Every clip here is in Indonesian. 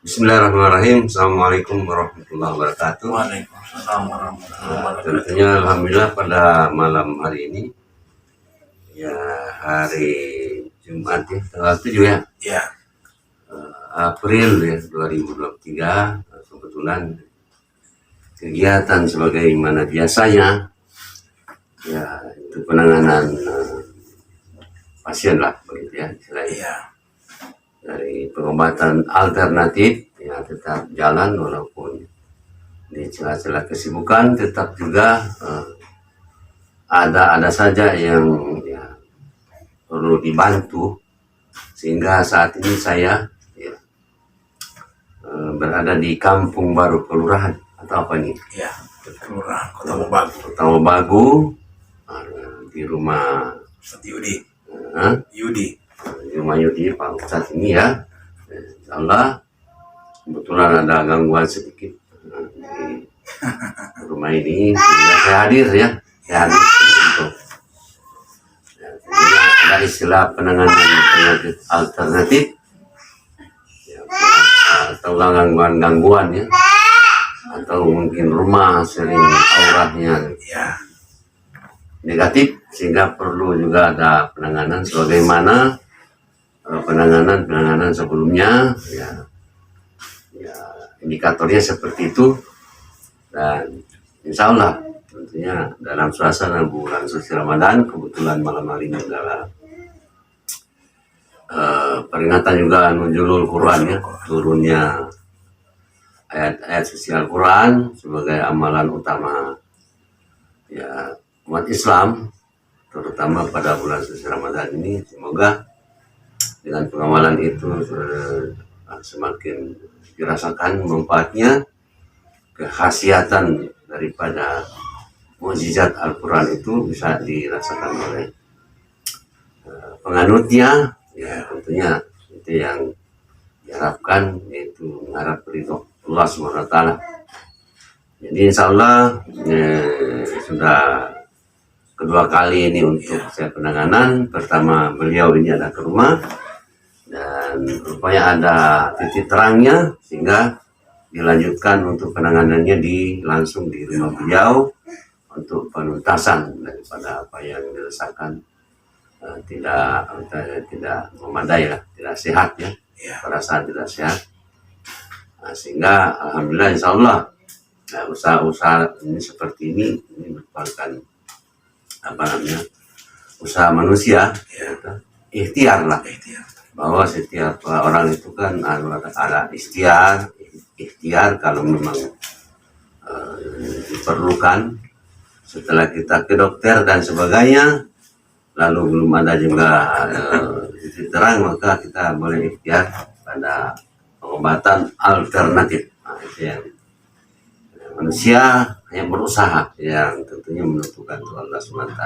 Bismillahirrahmanirrahim. Assalamualaikum warahmatullahi wabarakatuh. Waalaikumsalam warahmatullahi wabarakatuh. Tentunya alhamdulillah pada malam hari ini, ya hari Jumat ya, tanggal 7 ya, Ya, April ya 2023. Kebetulan kegiatan sebagaimana biasanya, ya itu penanganan pasien lah begitu ya, istilahnya. ya, Dari pengobatan alternatif ya tetap jalan walaupun di celah-celah kesibukan, tetap juga ada saja yang ya, perlu dibantu, sehingga saat ini saya ya, berada di Kampung Baru Kelurahan atau apa nih, ya. Kelurahan Kota Mobagu. Kota Mobagu, di rumah Ustadz Yudi. eh, Yudi. di rumah Yudi Pak Ustadz ini ya. Insya Allah kebetulan ada gangguan sedikit di rumah ini, sehingga saya hadir ya, untuk ya, ada istilah penanganan penyakit alternatif ya, atau gangguan ya, atau mungkin rumah sering auranya Ya, negatif, sehingga perlu juga ada penanganan sebagaimana penanganan sebelumnya ya, indikatornya seperti itu. Dan insya Allah tentunya dalam suasana bulan suci Ramadan, kebetulan malam hari ini adalah peringatan juga nuzulul Quran ya, turunnya ayat-ayat suci Al-Quran sebagai amalan utama ya umat Islam, terutama pada bulan suci Ramadan ini. Semoga dengan pengamalan itu semakin dirasakan manfaatnya, kekhasiatan daripada mukjizat Al-Quran itu bisa dirasakan oleh penganutnya ya. Tentunya itu yang diharapkan, yaitu mengharap ridho Allah SWT. Jadi insya Allah sudah kedua kali ini untuk saya penanganan. Pertama beliau ini ada ke rumah dan rupanya ada titik terangnya, sehingga dilanjutkan untuk penanganannya langsung di rumah beliau untuk penuntasan daripada apa yang dirasakan tidak memadai lah, tidak sehat ya, perasaan tidak sehat. Sehingga alhamdulillah insya Allah usaha-usaha ini seperti ini merupakan apa namanya, usaha manusia ya, ikhtiar lah, bahwa setiap orang itu kan ada ikhtiar kalau memang diperlukan. Setelah kita ke dokter dan sebagainya, lalu belum ada juga titik terang, maka kita boleh ikhtiar pada pengobatan alternatif. Itu yang manusia yang berusaha, yang tentunya menentukan Allah SWT.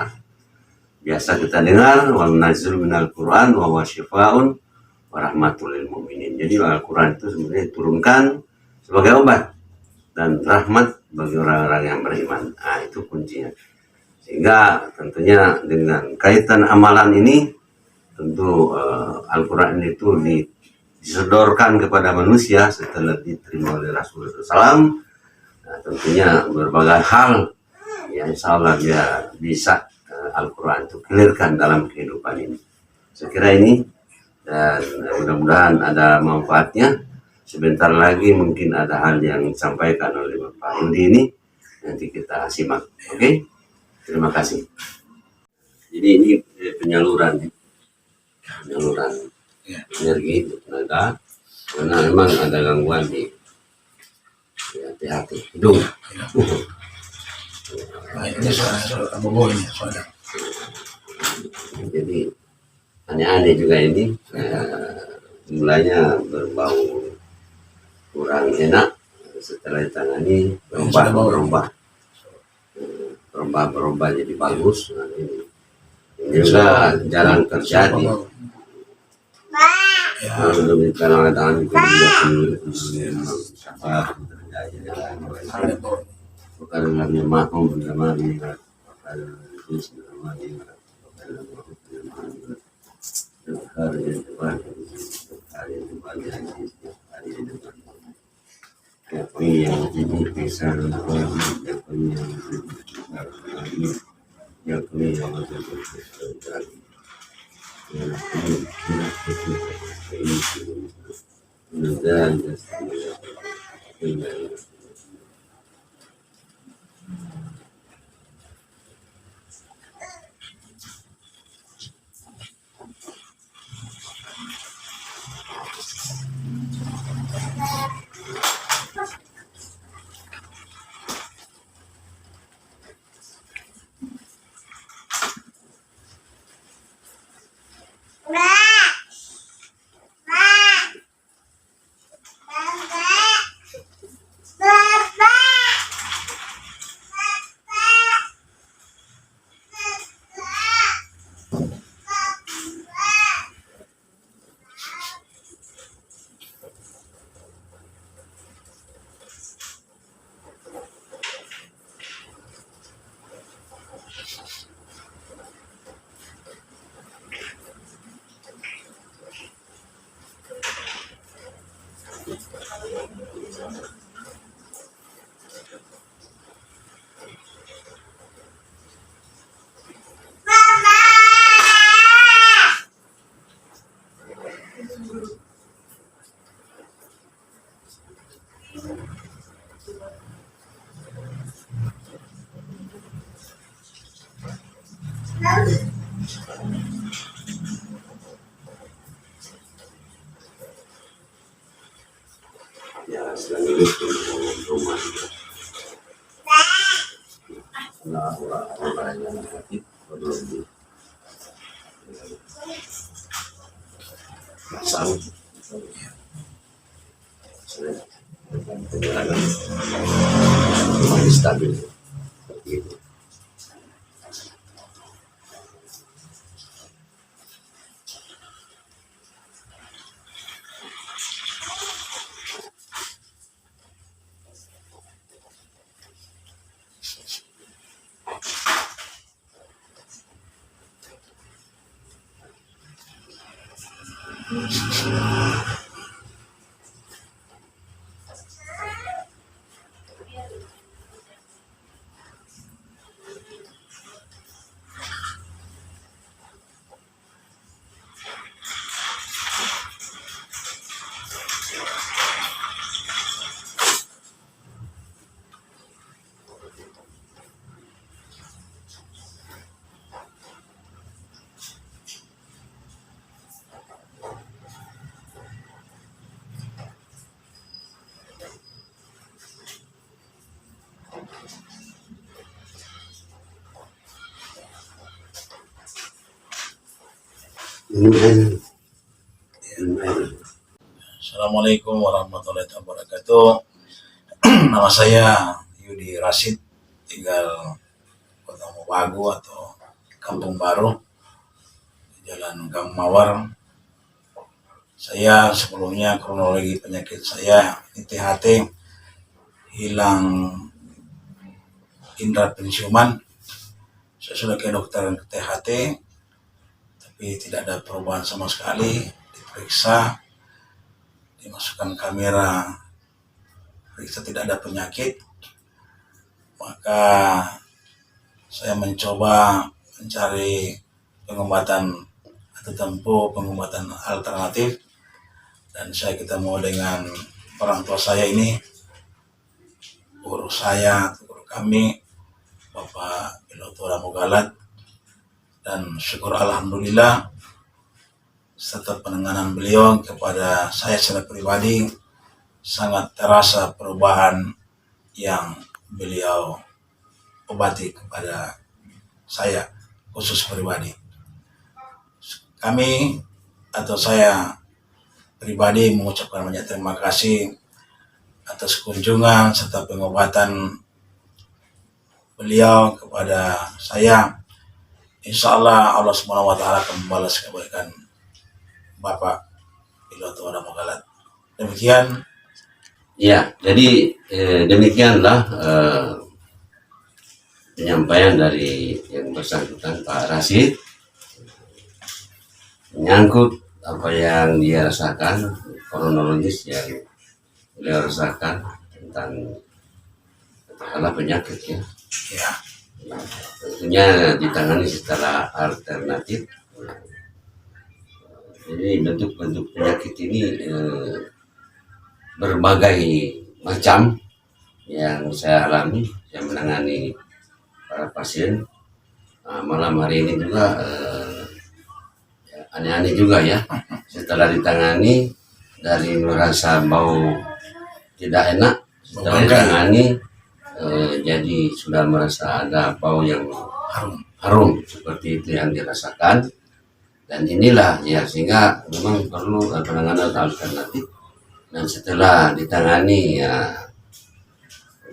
Biasa kita dengar wa nazzil minal Qur'an wa huwa syifaa'un wa rahmatul lil mu'minin. Jadi Al-Qur'an itu sebenarnya diturunkan sebagai obat dan rahmat bagi orang-orang yang beriman. Itu kuncinya. Sehingga tentunya dengan kaitan amalan ini, tentu Al-Qur'an itu disodorkan kepada manusia setelah diterima oleh Rasulullah SAW. Tentunya berbagai hal yang insya Allah dia bisa Al-Quran itu clearkan dalam kehidupan ini. Saya kira ini, dan mudah-mudahan ada manfaatnya. Sebentar lagi mungkin ada hal yang disampaikan oleh Bapak Yudi ini, nanti kita simak. Oke? Terima kasih. Jadi ini penyaluran energi tenaga, karena memang ada gangguan di hati hidung. Nah, ini soal bobo ini soalnya. Jadi aneh-aneh juga ini, mulanya berbau kurang enak, setelah ditangani berubah jadi bagus. Nah, ini juga jarang terjadi. Kalau ditangani bukan hanya mahum bersama dia, hari yang ini bisa yang ya selanjutnya rumah orang yang sakit belum masang penyerangan masih stabil seperti itu. Assalamualaikum warahmatullahi wabarakatuh. Nama saya Yudi Rashid, tinggal Kota Mobagu atau Kampung Baru, Jalan Gang Mawar. Saya sebelumnya kronologi penyakit saya ini THT, hilang indera penciuman. Saya sudah ke dokter ke THT, tapi tidak ada perubahan sama sekali. Diperiksa, dimasukkan kamera, periksa tidak ada penyakit. Maka saya mencoba mencari pengobatan atau tempuh pengobatan alternatif, dan saya ketemu dengan orang tua saya ini, guru saya, guru kami, Bapak Piloto Damogalat, dan syukur alhamdulillah serta penanganan beliau kepada saya secara pribadi sangat terasa perubahan yang beliau obati kepada saya khusus pribadi. Kami atau saya pribadi mengucapkan banyak terima kasih atas kunjungan serta pengobatan beliau kepada saya. Insya Allah Allah Subhanahu wa Ta'ala akan membalas kebaikan Bapak Piloto Damogalat. Demikian. Ya, jadi demikianlah penyampaian dari yang bersangkutan Pak Rashid menyangkut apa yang dia rasakan, kronologis yang beliau rasakan tentang katakanlah penyakit ya. Ya. Tentunya ditangani secara alternatif. Jadi bentuk-bentuk penyakit ini berbagai macam yang saya alami, yang menangani para pasien. Malam hari ini juga aneh-aneh juga ya. Setelah ditangani dari merasa bau tidak enak, setelah ditangani jadi sudah merasa ada bau yang harum seperti itu yang dirasakan. Dan inilah ya, sehingga memang perlu penanganan alternatif. Dan setelah ditangani ya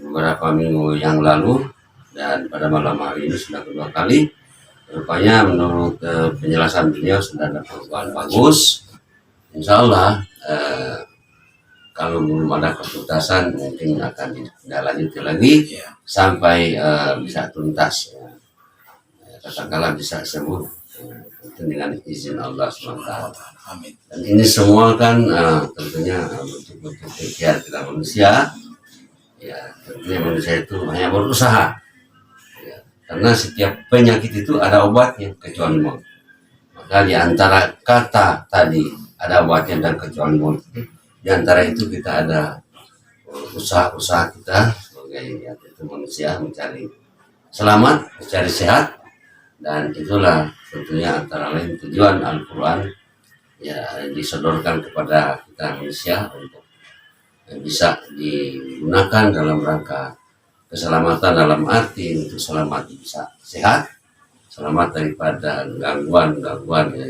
beberapa minggu yang lalu dan pada malam hari ini sudah kedua kali, rupanya menurut penjelasan beliau sudah ada perubahan bagus. Insya Allah kalau belum ada keputusan mungkin akan ditindaklanjuti lagi sampai bisa tuntas ya. Katakanlah bisa sembuh dengan izin Allah SWT. Amin. Dan ini semua kan tentunya bentuk-bentuk ikhtiar kita manusia. Ya, tentunya manusia itu hanya berusaha. Ya, karena setiap penyakit itu ada obatnya kecuali maut. Maka di antara kata tadi ada obatnya dan kecuali maut, di antara itu kita ada usaha-usaha kita sebagai ya, itu manusia mencari selamat, mencari sehat. Dan itulah tentunya antara lain tujuan Al-Quran ya disodorkan kepada kita manusia untuk bisa digunakan dalam rangka keselamatan, dalam arti untuk selamat bisa sehat, selamat daripada gangguan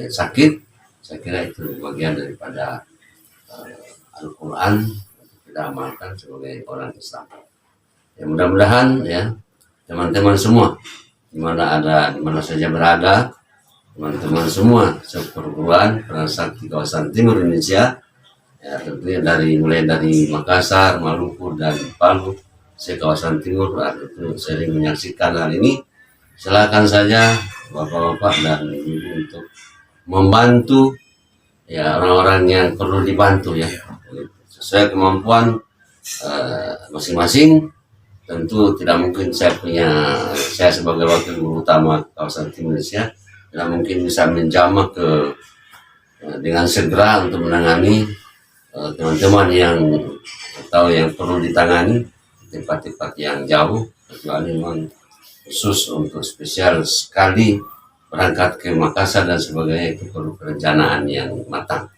sakit. Saya kira itu bagian daripada Al-Quran kita amalkan sebagai orang Islam. Ya, mudah-mudahan ya teman-teman semua di mana saja berada, teman-teman semua seperguruan Prasakti kawasan Timur Indonesia, ya tentunya mulai dari Makassar, Maluku dan Palu, kawasan Timur itu sering menyaksikan hal ini. Silakan saja bapak-bapak dan ibu untuk membantu ya orang-orang yang perlu dibantu ya, sesuai kemampuan masing-masing. Tentu tidak mungkin saya sebagai wakil guru utama kawasan Timur Indonesia tidak mungkin bisa menjamah dengan segera untuk menangani teman-teman yang perlu ditangani tempat-tempat yang jauh, kecuali memang khusus untuk spesial sekali berangkat ke Makassar dan sebagainya, itu perlu perencanaan yang matang.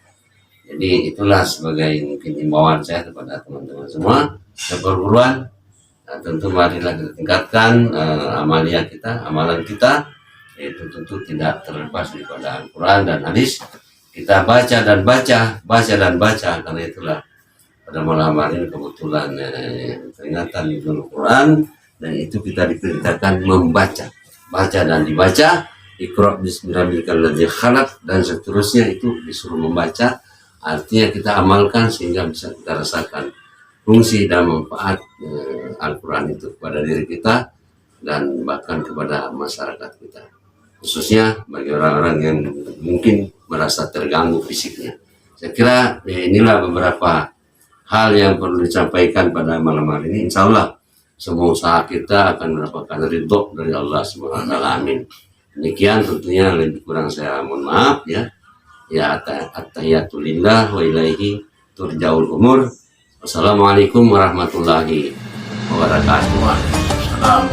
Jadi itulah sebagai mungkin himbauan saya kepada teman-teman semua seperguruan. Nah, tentu marilah kita tingkatkan amalan kita, yaitu tentu tidak terlepas daripada Al-Quran dan hadis. Kita baca dan baca, karena itulah pada malam hari ini kebetulan peringatan Idul Quran, dan itu kita diperintahkan baca dan dibaca. Iqra bismi rabbikal ladzi khalaq dan seterusnya, itu disuruh membaca. Artinya kita amalkan sehingga bisa kita rasakan fungsi dan manfaat Al-Quran itu kepada diri kita dan bahkan kepada masyarakat kita, khususnya bagi orang-orang yang mungkin merasa terganggu fisiknya. Saya kira inilah beberapa hal yang perlu disampaikan pada malam hari ini. Insya Allah semua usaha kita akan mendapatkan ridho dari Allah SWT. Amin. Demikian, tentunya lebih kurang saya mohon maaf ya. Ya, at-tahiyatulillah wa ilaihi turja'ul umur. Wassalamualaikum warahmatullahi wabarakatuh. Waalaikumsalam.